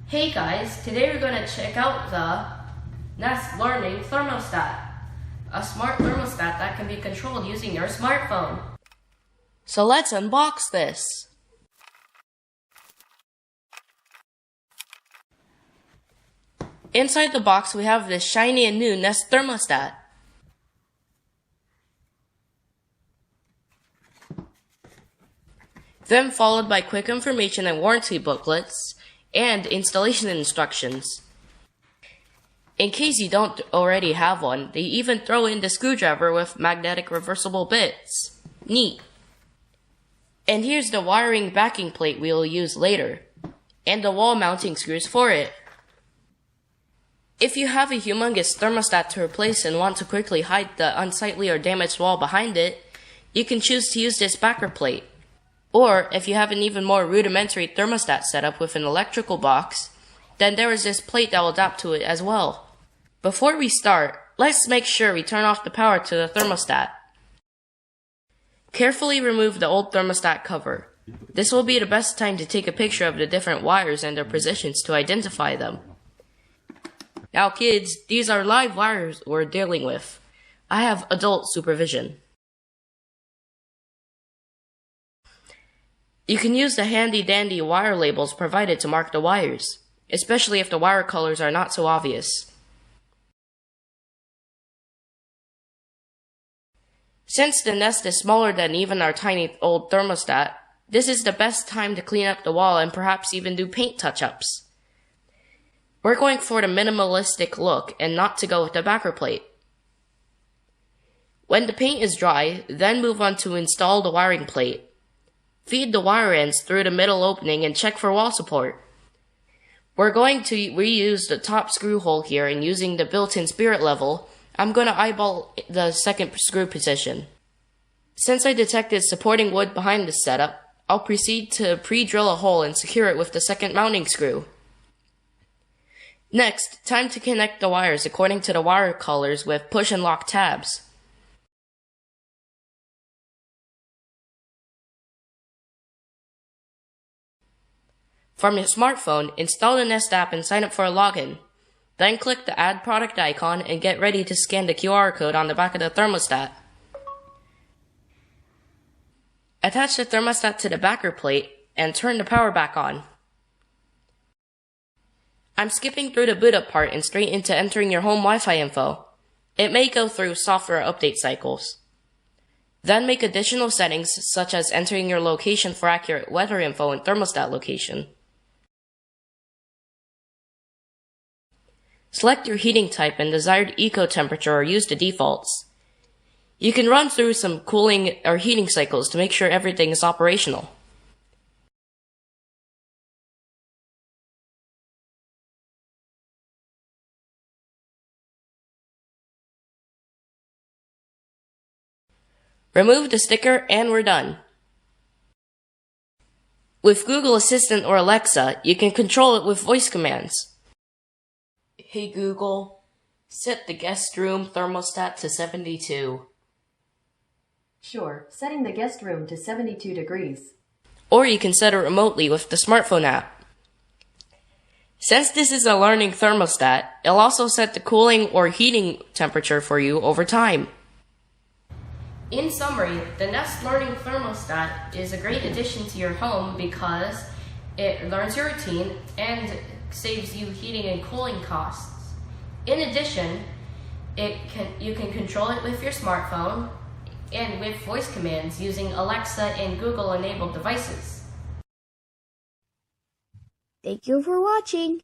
Hey guys, today we're going to check out the Nest Learning Thermostat, a smart thermostat that can be controlled using your smartphone. So let's unbox this. Inside the box we have this shiny and new Nest thermostat. Then followed by quick information and warranty booklets and installation instructions. In case you don't already have one, they even throw in the screwdriver with magnetic reversible bits. Neat. And here's the wiring backing plate we'll use later, and the wall mounting screws for it. If you have a humongous thermostat to replace and want to quickly hide the unsightly or damaged wall behind it, you can choose to use this backer plate. Or, if you have an even more rudimentary thermostat setup with an electrical box, then there is this plate that will adapt to it as well. Before we start, let's make sure we turn off the power to the thermostat. Carefully remove the old thermostat cover. This will be the best time to take a picture of the different wires and their positions to identify them. Now kids, these are live wires we're dealing with. I have adult supervision. You can use the handy-dandy wire labels provided to mark the wires, especially if the wire colors are not so obvious. Since the Nest is smaller than even our tiny old thermostat, this is the best time to clean up the wall and perhaps even do paint touch-ups. We're going for the minimalistic look and not to go with the backer plate. When the paint is dry, then move on to install the wiring plate. Feed the wire ends through the middle opening and check for wall support. We're going to reuse the top screw hole here, and using the built-in spirit level, I'm going to eyeball the second screw position. Since I detected supporting wood behind this setup, I'll proceed to pre-drill a hole and secure it with the second mounting screw. Next, time to connect the wires according to the wire colors with push and lock tabs. From your smartphone, install the Nest app and sign up for a login. Then click the Add Product icon and get ready to scan the QR code on the back of the thermostat. Attach the thermostat to the backer plate and turn the power back on. I'm skipping through the boot up part and straight into entering your home Wi-Fi info. It may go through software update cycles. Then make additional settings such as entering your location for accurate weather info and thermostat location. Select your heating type and desired eco temperature or use the defaults. You can run through some cooling or heating cycles to make sure everything is operational. Remove the sticker and we're done. With Google Assistant or Alexa, you can control it with voice commands. Hey Google, set the guest room thermostat to 72. Sure, setting the guest room to 72 degrees. Or you can set it remotely with the smartphone app. Since this is a learning thermostat, it'll also set the cooling or heating temperature for you over time. In summary, the Nest Learning Thermostat is a great addition to your home because it learns your routine and saves you heating and cooling costs. In addition, you can control it with your smartphone and with voice commands using Alexa and Google enabled devices. Thank you for watching.